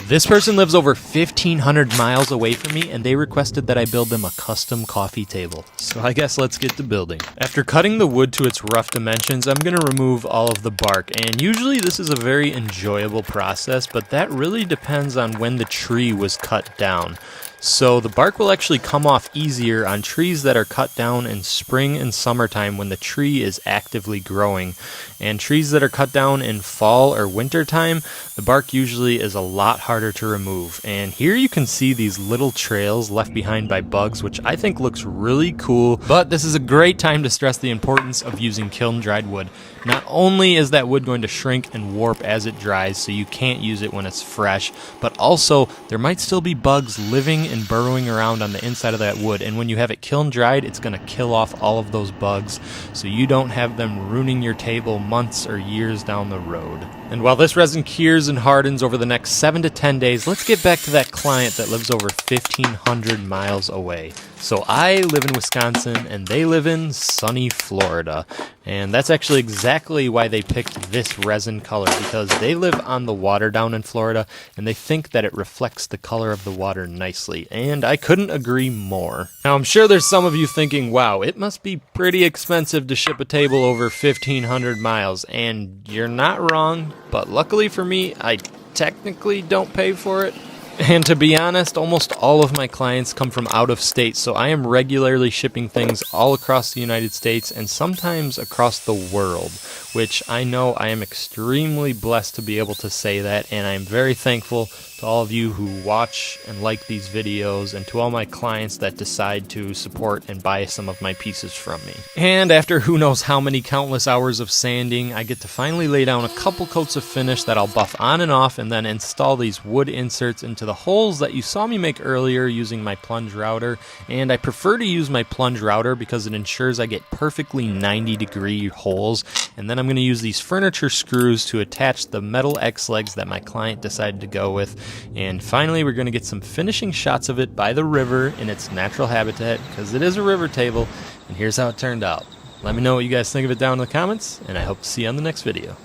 This person lives over 1,500 miles away from me, and they requested that I build them a custom coffee table. So I guess let's get to building. After cutting the wood to its rough dimensions, I'm going to remove all of the bark, and usually this is a very enjoyable process, but that really depends on when the tree was cut down. So the bark will actually come off easier on trees that are cut down in spring and summertime when the tree is actively growing. And trees that are cut down in fall or winter time, the bark usually is a lot harder to remove. And here you can see these little trails left behind by bugs, which I think looks really cool. But this is a great time to stress the importance of using kiln-dried wood. Not only is that wood going to shrink and warp as it dries, so you can't use it when it's fresh, but also there might still be bugs living and burrowing around on the inside of that wood, and when you have it kiln dried, it's going to kill off all of those bugs, so you don't have them ruining your table months or years down the road. And while this resin cures and hardens over the next 7 to 10 days, let's get back to that client that lives over 1,500 miles away. So I live in Wisconsin and they live in sunny Florida. And that's actually exactly why they picked this resin color, because they live on the water down in Florida and they think that it reflects the color of the water nicely. And I couldn't agree more. Now I'm sure there's some of you thinking, wow, it must be pretty expensive to ship a table over 1,500 miles. And you're not wrong, but luckily for me, I technically don't pay for it. And to be honest, almost all of my clients come from out of state, so I am regularly shipping things all across the United States and sometimes across the world, which I know I am extremely blessed to be able to say that, and I am very thankful to all of you who watch and like these videos, and to all my clients that decide to support and buy some of my pieces from me. And after who knows how many countless hours of sanding, I get to finally lay down a couple coats of finish that I'll buff on and off, and then install these wood inserts into the holes that you saw me make earlier using my plunge router. And I prefer to use my plunge router because it ensures I get perfectly 90-degree holes. And then I'm going to use these furniture screws to attach the metal X legs that my client decided to go with. And finally, we're going to get some finishing shots of it by the river in its natural habitat, because it is a river table. And here's how it turned out. Let me know what you guys think of it down in the comments, and I hope to see you on the next video.